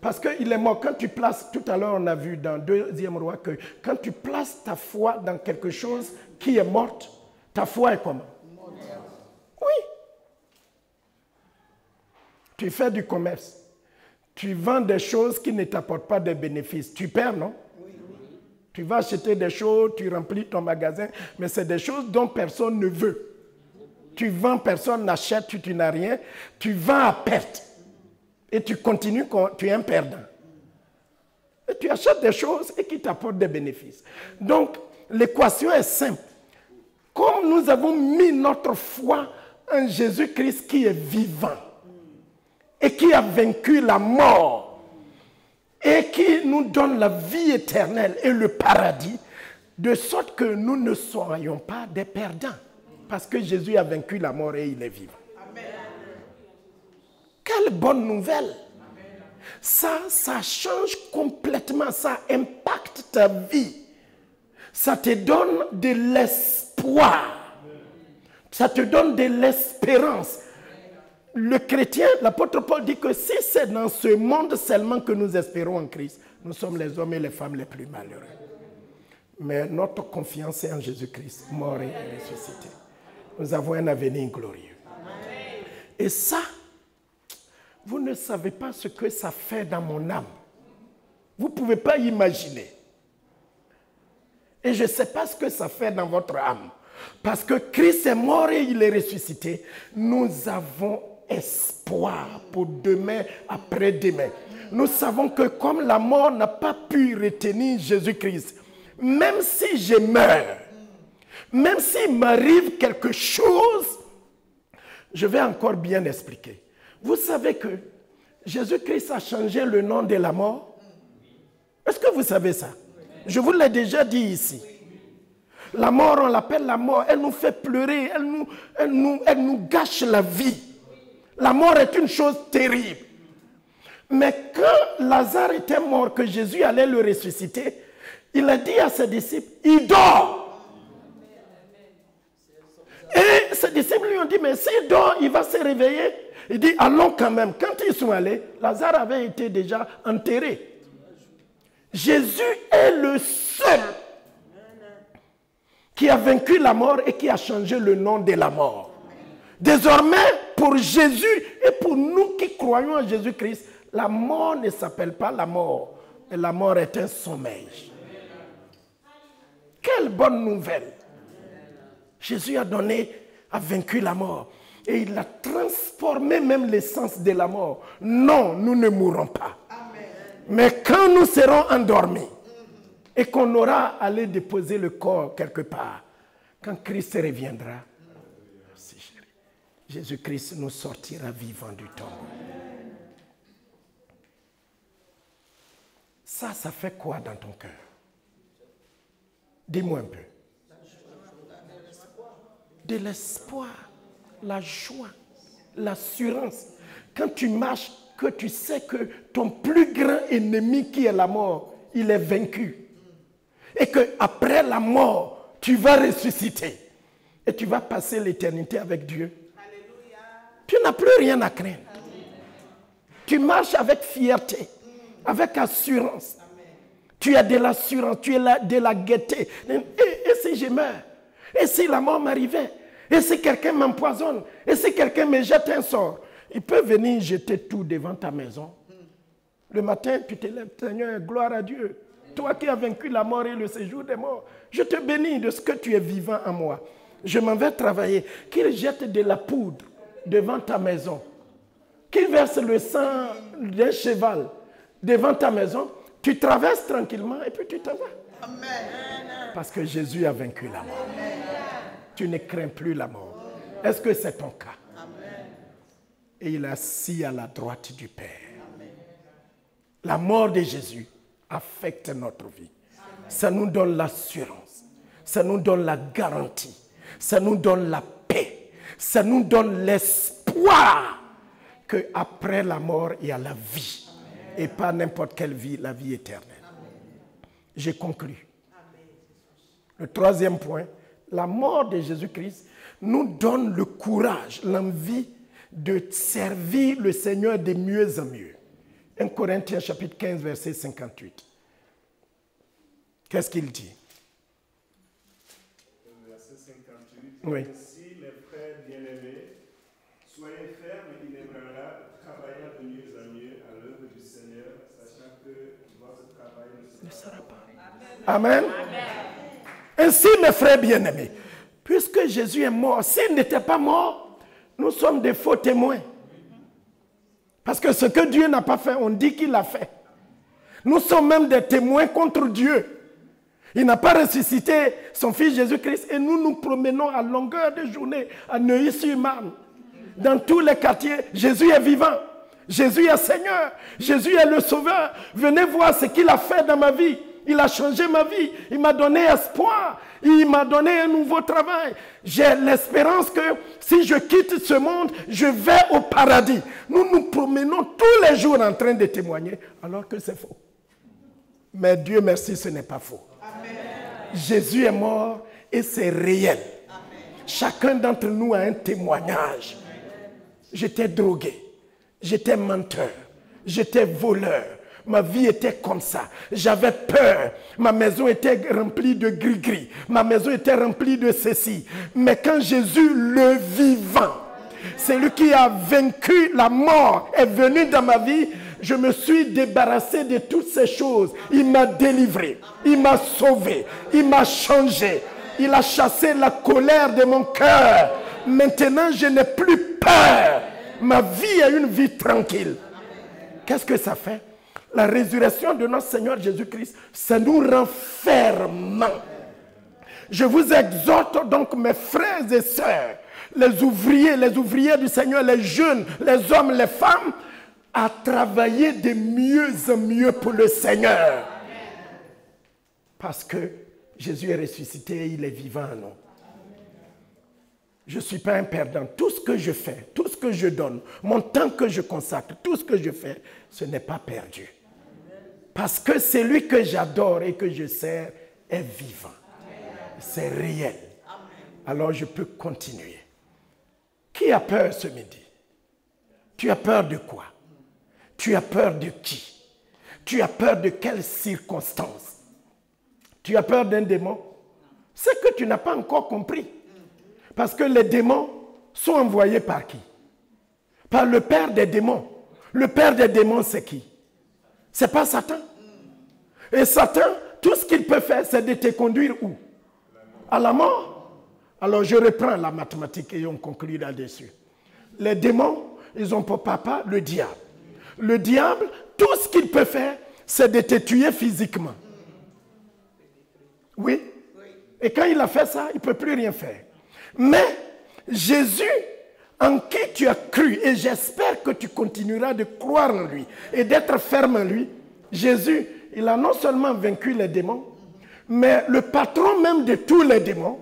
Parce qu'il est mort. Quand tu places, tout à l'heure on a vu dans 2e Roi que quand tu places ta foi dans quelque chose qui est morte, ta foi est comment? Oui. Tu fais du commerce. Tu vends des choses qui ne t'apportent pas de bénéfices. Tu perds, non? Tu vas acheter des choses, tu remplis ton magasin, mais c'est des choses dont personne ne veut. Tu vends, personne n'achète, tu n'as rien. Tu vends à perte. Et tu continues, tu es un perdant. Et tu achètes des choses et qui t'apportent des bénéfices. Donc, l'équation est simple. Comme nous avons mis notre foi en Jésus-Christ qui est vivant et qui a vaincu la mort, et qui nous donne la vie éternelle et le paradis, de sorte que nous ne soyons pas des perdants, parce que Jésus a vaincu la mort et il est vivant. Amen. Quelle bonne nouvelle! Ça change complètement, ça impacte ta vie. Ça te donne de l'espoir. Ça te donne de l'espérance. Le chrétien, l'apôtre Paul dit que si c'est dans ce monde seulement que nous espérons en Christ, nous sommes les hommes et les femmes les plus malheureux. Mais notre confiance est en Jésus-Christ, mort et ressuscité. Nous avons un avenir glorieux. Amen. Et ça, vous ne savez pas ce que ça fait dans mon âme. Vous ne pouvez pas imaginer. Et je ne sais pas ce que ça fait dans votre âme. Parce que Christ est mort et il est ressuscité. Nous avons espoir pour demain, après-demain. Nous savons que comme la mort n'a pas pu retenir Jésus-Christ, même si je meurs, même s'il m'arrive quelque chose, je vais encore bien expliquer. Vous savez que Jésus-Christ a changé le nom de la mort? Est-ce que vous savez ça? Je vous l'ai déjà dit ici. La mort, on l'appelle la mort. Elle nous fait pleurer. Elle nous gâche la vie. La mort est une chose terrible. Mais quand Lazare était mort, que Jésus allait le ressusciter, il a dit à ses disciples, il dort. Et ses disciples lui ont dit, mais s'il dort, il va se réveiller. Il dit, allons quand même. Quand ils sont allés, Lazare avait été déjà enterré. Jésus est le seul qui a vaincu la mort et qui a changé le nom de la mort. Désormais, pour Jésus et pour nous qui croyons en Jésus-Christ, la mort ne s'appelle pas la mort, mais la mort est un sommeil. Quelle bonne nouvelle! Jésus a vaincu la mort et il a transformé même l'essence de la mort. Non, nous ne mourrons pas. Mais quand nous serons endormis et qu'on aura à aller déposer le corps quelque part, quand Christ reviendra, merci chérie, Jésus-Christ nous sortira vivants du tombeau. Ça fait quoi dans ton cœur? Dis-moi un peu. De l'espoir, la joie, l'assurance. Quand tu marches, que tu sais que ton plus grand ennemi qui est la mort, il est vaincu. Et qu'après la mort, tu vas ressusciter. Et tu vas passer l'éternité avec Dieu. Alléluia. Tu n'as plus rien à craindre. Amen. Tu marches avec fierté, avec assurance. Amen. Tu as de l'assurance, tu as de la gaieté. Et si je meurs? Et si la mort m'arrivait? Et si quelqu'un m'empoisonne? Et si quelqu'un me jette un sort? Il peut venir jeter tout devant ta maison. Le matin, tu te lèves, Seigneur, gloire à Dieu. Toi qui as vaincu la mort et le séjour des morts, je te bénis de ce que tu es vivant en moi. Je m'en vais travailler. Qu'il jette de la poudre devant ta maison. Qu'il verse le sang d'un cheval devant ta maison. Tu traverses tranquillement et puis tu t'en vas. Amen. Parce que Jésus a vaincu la mort. Amen. Tu ne crains plus la mort. Est-ce que c'est ton cas? Amen. Et il est assis à la droite du Père. Amen. La mort de Jésus affecte notre vie. Amen. Ça nous donne l'assurance. Ça nous donne la garantie. Ça nous donne la paix. Ça nous donne l'espoir qu'après la mort, il y a la vie. Amen. Et pas n'importe quelle vie, la vie éternelle. J'ai conclu. Le troisième point, la mort de Jésus-Christ nous donne le courage, l'envie de servir le Seigneur de mieux en mieux. 1 Corinthiens chapitre 15, verset 58. Qu'est-ce qu'il dit? Verset 58. Oui. Ainsi, mes frères bien-aimés, soyez fermes et inébranlables, travaillant de mieux en mieux à l'œuvre du Seigneur, sachant que votre travail ne sera pas. Amen. Amen. Ainsi, mes frères bien-aimés, puisque Jésus est mort, s'il n'était pas mort, nous sommes des faux témoins. Parce que ce que Dieu n'a pas fait, on dit qu'il l'a fait. Nous sommes même des témoins contre Dieu. Il n'a pas ressuscité son fils Jésus-Christ et nous nous promenons à longueur de journée à Neuilly-sur-Marne. Dans tous les quartiers, Jésus est vivant. Jésus est Seigneur. Jésus est le Sauveur. Venez voir ce qu'il a fait dans ma vie. Il a changé ma vie. Il m'a donné espoir. Il m'a donné un nouveau travail. J'ai l'espérance que si je quitte ce monde, je vais au paradis. Nous nous promenons tous les jours en train de témoigner, alors que c'est faux. Mais Dieu merci, ce n'est pas faux. Amen. Jésus est mort et c'est réel. Amen. Chacun d'entre nous a un témoignage. J'étais drogué. J'étais menteur. J'étais voleur. Ma vie était comme ça. J'avais peur. Ma maison était remplie de gris-gris. Ma maison était remplie de ceci. Mais quand Jésus, le vivant, celui qui a vaincu la mort, est venu dans ma vie, je me suis débarrassé de toutes ces choses. Il m'a délivré. Il m'a sauvé. Il m'a changé. Il a chassé la colère de mon cœur. Maintenant, je n'ai plus peur. Ma vie est une vie tranquille. Qu'est-ce que ça fait? La résurrection de notre Seigneur Jésus-Christ, ça nous rend fermement. Je vous exhorte donc, mes frères et sœurs, les ouvriers du Seigneur, les jeunes, les hommes, les femmes, à travailler de mieux en mieux pour le Seigneur. Parce que Jésus est ressuscité et il est vivant en nous. Je ne suis pas un perdant. Tout ce que je fais, tout ce que je donne, mon temps que je consacre, tout ce que je fais, ce n'est pas perdu. Parce que celui que j'adore et que je sers est vivant. C'est réel. Alors je peux continuer. Qui a peur ce midi? Tu as peur de quoi? Tu as peur de qui? Tu as peur de quelles circonstances? Tu as peur d'un démon? C'est que tu n'as pas encore compris. Parce que les démons sont envoyés par qui? Par le père des démons. Le père des démons, c'est qui? C'est pas Satan. Et Satan, tout ce qu'il peut faire, c'est de te conduire où? À la mort. Alors je reprends la mathématique et on conclut là-dessus. Les démons, ils ont pour papa le diable. Le diable, tout ce qu'il peut faire, c'est de te tuer physiquement. Oui. Et quand il a fait ça, il ne peut plus rien faire. Mais Jésus, en qui tu as cru, et j'espère que tu continueras de croire en lui et d'être ferme en lui, Jésus, il a non seulement vaincu les démons, mais le patron même de tous les démons,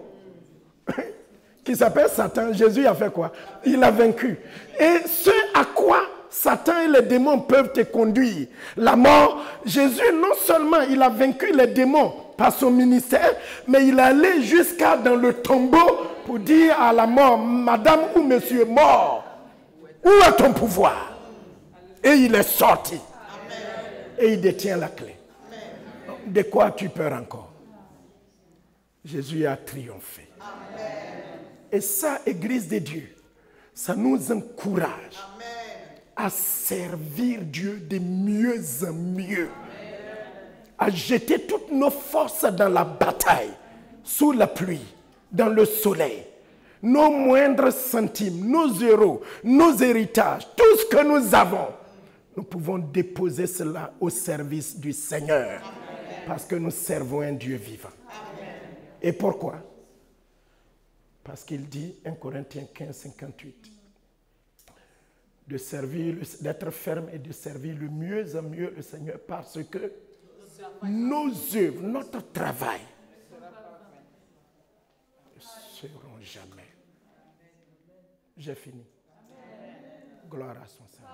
qui s'appelle Satan, Jésus a fait quoi? Il a vaincu. Et ce à quoi Satan et les démons peuvent te conduire, la mort, Jésus non seulement il a vaincu les démons par son ministère, mais il est allé jusqu'à dans le tombeau pour dire à la mort, madame ou monsieur mort, où est ton pouvoir? Et il est sorti. Et il détient la clé. De quoi as-tu peur encore? Jésus a triomphé. Et ça, Église de Dieu, ça nous encourage à servir Dieu de mieux en mieux. À jeter toutes nos forces dans la bataille, sous la pluie, dans le soleil. Nos moindres centimes, nos euros, nos héritages, tout ce que nous avons, nous pouvons déposer cela au service du Seigneur. Parce que nous servons un Dieu vivant. Et pourquoi? Parce qu'il dit, 1 Corinthiens 15, 58, de servir, d'être ferme et de servir le mieux en mieux le Seigneur parce que nos œuvres, notre travail ne seront jamais. J'ai fini. Gloire à son Seigneur.